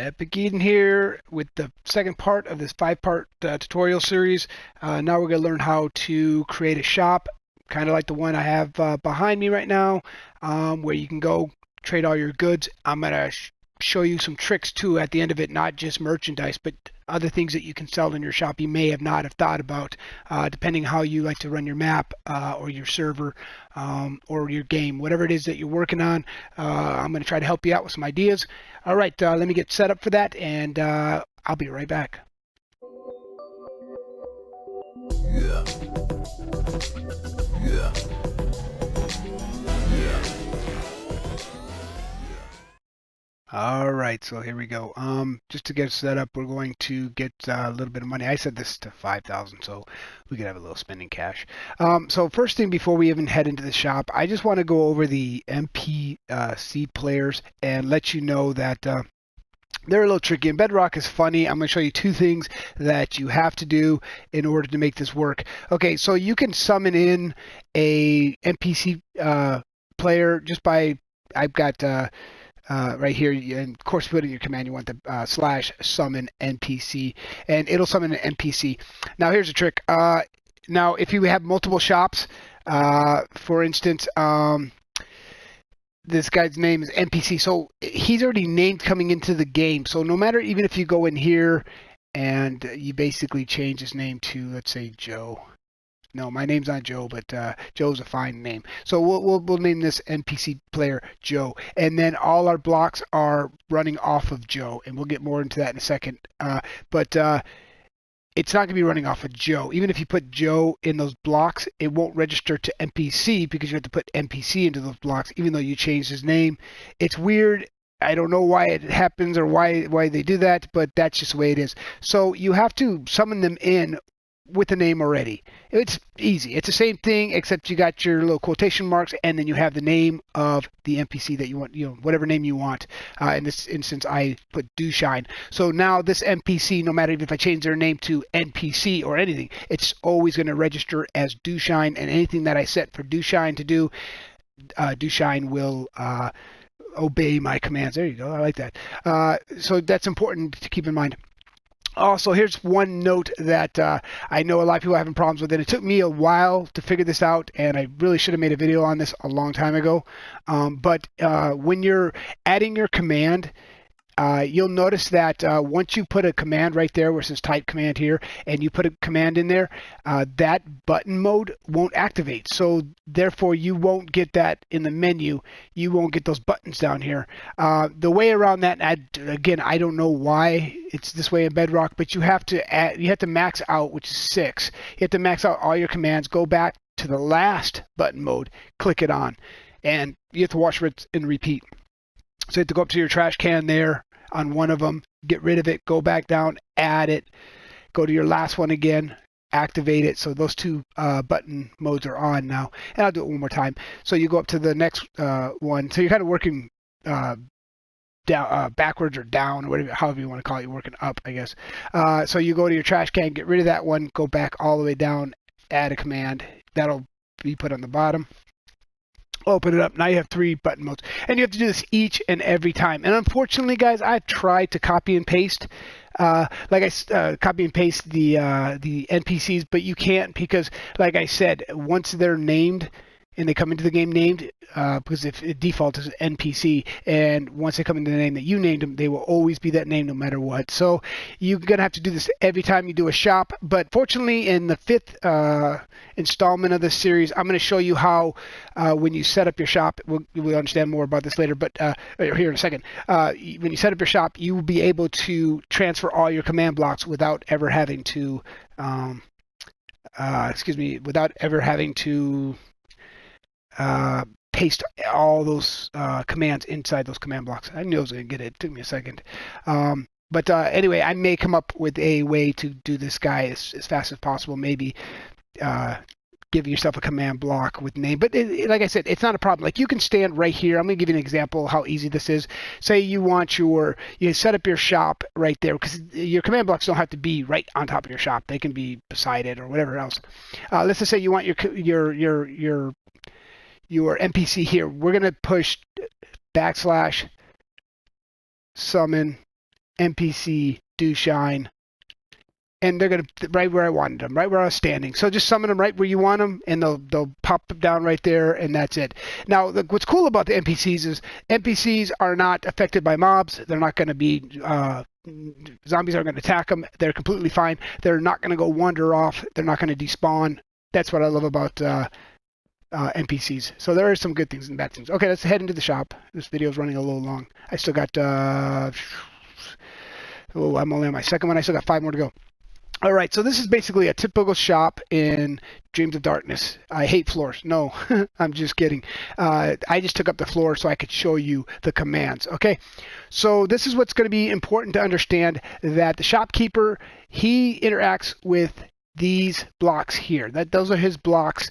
Epic Eden here with the second part of this 5-part tutorial series. Now we're going to learn how to create a shop, kind of like the one I have behind me right now, where you can go trade all your goods. I'm going to show you some tricks too at the end of it, not just merchandise, but other things that you can sell in your shop you may have not have thought about, depending how you like to run your map or your server or your game, whatever it is that you're working on. I'm going to try to help you out with some ideas. All right, let me get set up for that, and I'll be right back. Yeah. Yeah. All right, so here we go. Just to get set up, we're going to get a little bit of money. I set this to 5,000, so we could have a little spending cash. So first thing before we even head into the shop, I just want to go over the NPC players and let you know that they're a little tricky, and Bedrock is funny. I'm going to show you two things that you have to do in order to make this work. Okay, so you can summon in a NPC player just by, I've got right here, and of course put in your command, you want the slash summon NPC, and it'll summon an NPC. Now here's a trick. Now if you have multiple shops, for instance, this guy's name is NPC, so he's already named coming into the game. So no matter, even if you go in here and you basically change his name to, let's say, Joe. No, my name's not Joe, but Joe's a fine name. So we'll name this NPC player Joe, and then all our blocks are running off of Joe, and we'll get more into that in a second. But it's not going to be running off of Joe. Even if you put Joe in those blocks, it won't register to NPC because you have to put NPC into those blocks, even though you changed his name. It's weird. I don't know why it happens or why they do that, but that's just the way it is. So you have to summon them in with the name already. It's easy. It's the same thing, except you got your little quotation marks, and then you have the name of the NPC that you want, whatever name you want. In this instance, I put Dewshine. So now this NPC, no matter if I change their name to NPC or anything, it's always going to register as Dewshine, and anything that I set for Dewshine to do, Dewshine will obey my commands. There you go. I like that. So that's important to keep in mind. Also, here's one note that I know a lot of people are having problems with, and it took me a while to figure this out, and I really should have made a video on this a long time ago. But when you're adding your command, you'll notice that once you put a command right there where it says type command here, and you put a command in there, that button mode won't activate. So therefore you won't get that in the menu. You won't get those buttons down here. The way around that, again, I don't know why it's this way in Bedrock, but you have to max out, which is 6. You have to max out all your commands, go back to the last button mode, click it on, and you have to watch it and repeat. So you have to go up to your trash can there on one of them, get rid of it, go back down, add it, go to your last one again, activate it. So those two button modes are on now. And I'll do it one more time. So you go up to the next one. So you're kind of working down, backwards or down, or whatever, however you want to call it. You're working up, I guess. So you go to your trash can, get rid of that one, go back all the way down, add a command. That'll be put on the bottom. Open it up. Now you have 3 button modes, and you have to do this each and every time. And unfortunately, guys, I've tried to copy and paste, copy and paste the NPCs, but you can't, because, like I said, once they're named and they come into the game named, because if it default is NPC, and once they come into the name that you named them, they will always be that name no matter what. So you're going to have to do this every time you do a shop. But fortunately, in the 5th installment of this series, I'm going to show you how when you set up your shop, we'll understand more about this later, but here in a second, when you set up your shop, you will be able to transfer all your command blocks without ever having to, paste all those commands inside those command blocks. I knew I was going to get it. It took me a second. But anyway, I may come up with a way to do this guy as fast as possible. Maybe give yourself a command block with name. But like I said, it's not a problem. Like, you can stand right here. I'm going to give you an example how easy this is. Say you want you set up your shop right there, because your command blocks don't have to be right on top of your shop. They can be beside it or whatever else. Let's just say you want your NPC here. We're going to push / summon NPC, do shine, and they're gonna right where I wanted them, right where I was standing. So just summon them right where you want them, and they'll pop down right there, and that's it. Now, what's cool about the NPCs is NPCs are not affected by mobs. They're not going to be zombies aren't going to attack them. They're completely fine. They're not going to go wander off. They're not going to despawn. That's what I love about NPCs. So there are some good things and bad things. Okay, let's head into the shop. This video is running a little long. I still got I'm only on my second one. I still got 5 more to go. All right, so this is basically a typical shop in Dreams of Darkness. I hate floors. No, I'm just kidding. I just took up the floor so I could show you the commands. Okay, so this is what's going to be important to understand, that the shopkeeper, he interacts with these blocks here. Those are his blocks,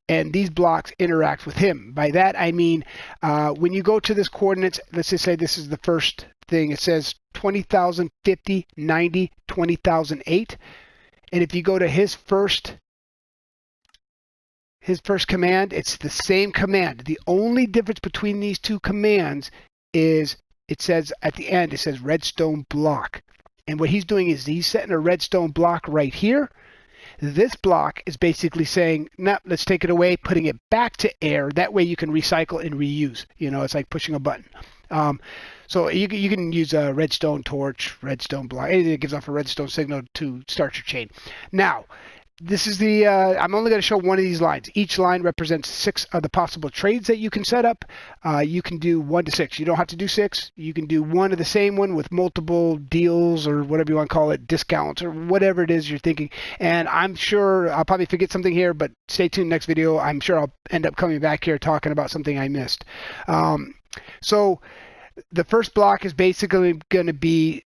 and these blocks interact with him. By that, I mean when you go to this coordinates, let's just say this is the first thing. It says 20,050, 90, 20,008. And if you go to his first command, it's the same command. The only difference between these two commands is it says at the end, it says redstone block. And what he's doing is he's setting a redstone block right here. This block is basically saying, no, let's take it away, putting it back to air. That way you can recycle and reuse. You know, it's like pushing a button. So you can use a redstone torch, redstone block, anything that gives off a redstone signal to start your chain. Now, this is the, I'm only going to show one of these lines. Each line represents 6 of the possible trades that you can set up. You can do 1 to 6. You don't have to do 6. You can do one of the same one with multiple deals or whatever you want to call it, discounts or whatever it is you're thinking. And I'm sure I'll probably forget something here, but stay tuned next video. I'm sure I'll end up coming back here talking about something I missed. So the first block is basically going to be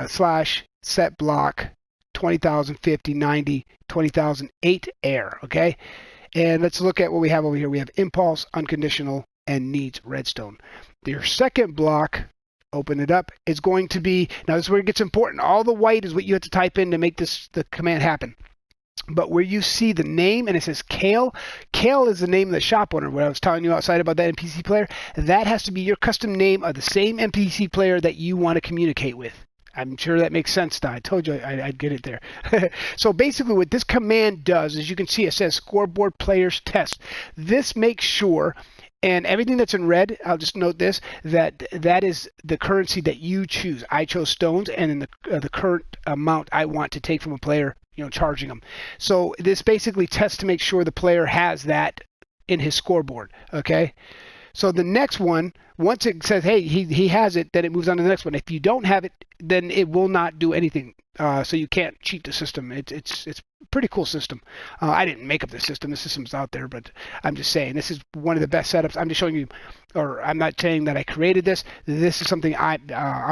slash set block 20,050, 90, 20,008 air, okay? And let's look at what we have over here. We have impulse, unconditional, and needs redstone. Your second block, open it up, is going to be, now this is where it gets important. All the white is what you have to type in to make the command happen. But where you see the name and it says Kale, Kale is the name of the shop owner. What I was telling you outside about that NPC player, that has to be your custom name of the same NPC player that you want to communicate with. I'm sure that makes sense now. I told you I'd get it there. So basically what this command does is, you can see it says scoreboard players test. This makes sure, and everything that's in red, I'll just note this, that is the currency that you choose. I chose stones, and then the current amount I want to take from a player, you know, charging them. So this basically tests to make sure the player has that in his scoreboard, okay? So the next one, once it says, hey, he has it, then it moves on to the next one. If you don't have it, then it will not do anything. So you can't cheat the system. It's a pretty cool system. I didn't make up the system. The system's out there, but I'm just saying this is one of the best setups. I'm just showing you, or I'm not saying that I created this. This is something I'm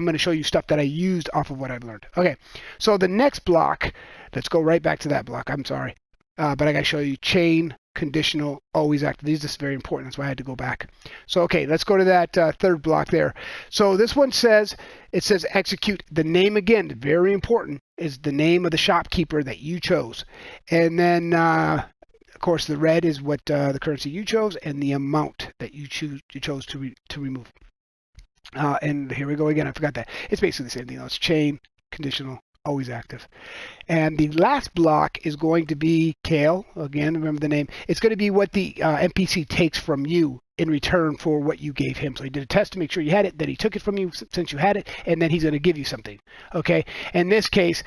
going to show you stuff that I used off of what I've learned. Okay, so the next block, let's go right back to that block. I'm sorry, but I got to show you chain, conditional, always active. These are very important. That's why I had to go back. So, okay, let's go to that third block there. So this one says, it says execute. The name, again, very important, is the name of the shopkeeper that you chose. And then, of course, the red is what the currency you chose, and the amount that you chose to remove. And here we go again. I forgot that. It's basically the same thing. It's chain, conditional, always active. And the last block is going to be Kale. Again, remember the name. It's going to be what the NPC takes from you in return for what you gave him. So he did a test to make sure you had it, then he took it from you since you had it, and then he's going to give you something. Okay? In this case,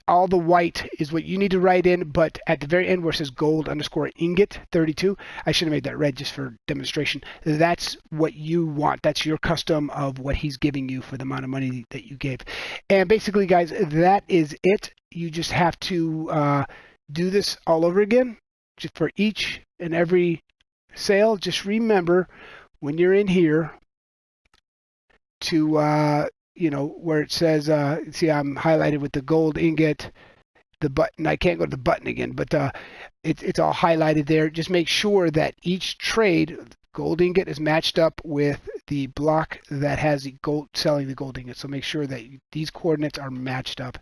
all the white is what you need to write in, but at the very end where it says gold underscore ingot 32, I should have made that red just for demonstration. That's what you want. That's your custom of what he's giving you for the amount of money that you gave. And basically, guys, that is it. You just have to do this all over again just for each and every sale. Just remember when you're in here to you know, where it says, see, I'm highlighted with the gold ingot, the button. I can't go to the button again, but it's all highlighted there. Just make sure that each trade, gold ingot, is matched up with the block that has the gold, selling the gold ingot. So make sure that these coordinates are matched up.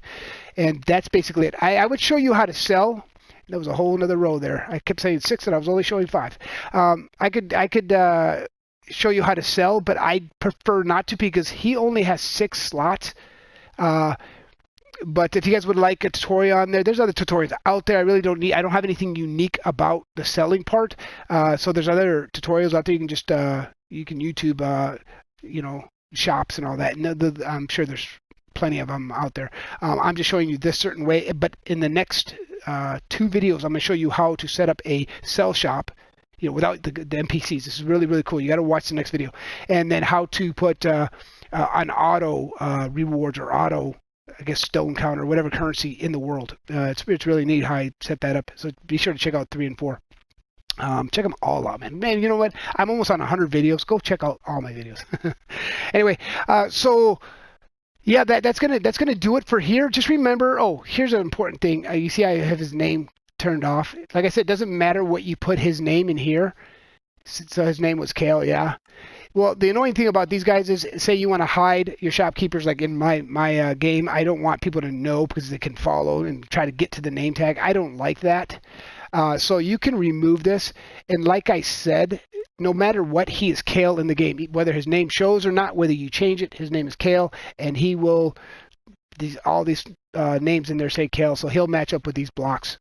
And that's basically it. I would show you how to sell. There was a whole another row there. I kept saying 6 and I was only showing 5. I could show you how to sell, but I prefer not to because he only has 6 slots. But if you guys would like a tutorial on there, there's other tutorials out there. I really don't need. I don't have anything unique about the selling part. So there's other tutorials out there. You can just you can YouTube, shops and all that. And I'm sure there's plenty of them out there. I'm just showing you this certain way. But in the next 2 videos, I'm going to show you how to set up a sell shop. Without the NPCs. This is really, really cool. You got to watch the next video. And then how to put an auto rewards or auto, I guess, stone count or whatever currency in the world. It's really neat how I set that up. So be sure to check out 3 and 4. Check them all out, man. Man, you know what? I'm almost on 100 videos. Go check out all my videos. Anyway, so yeah, that's gonna do it for here. Just remember. Oh, here's an important thing. You see, I have his name turned off. Like I said, it doesn't matter what you put his name in here. So his name was Kale, yeah. Well, the annoying thing about these guys is, say you want to hide your shopkeepers, like in my game, I don't want people to know because they can follow and try to get to the name tag. I don't like that. So you can remove this. And like I said, no matter what, he is Kale in the game. Whether his name shows or not, whether you change it, his name is Kale, and he will... all these names in there say Kale, so he'll match up with these blocks.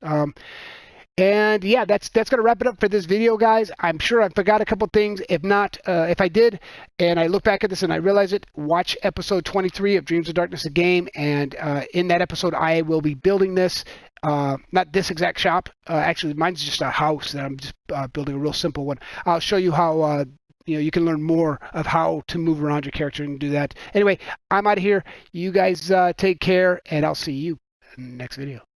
And yeah, that's gonna wrap it up for this video, guys. I'm sure I forgot a couple things. If not, if I did, and I look back at this and I realize it, watch episode 23 of Dreams of Darkness, a game, and in that episode, I will be building this. Not this exact shop. Actually, mine's just a house that I'm just building, a real simple one. I'll show you how. You can learn more of how to move around your character and do that. Anyway, I'm out of here. You guys take care, and I'll see you in the next video.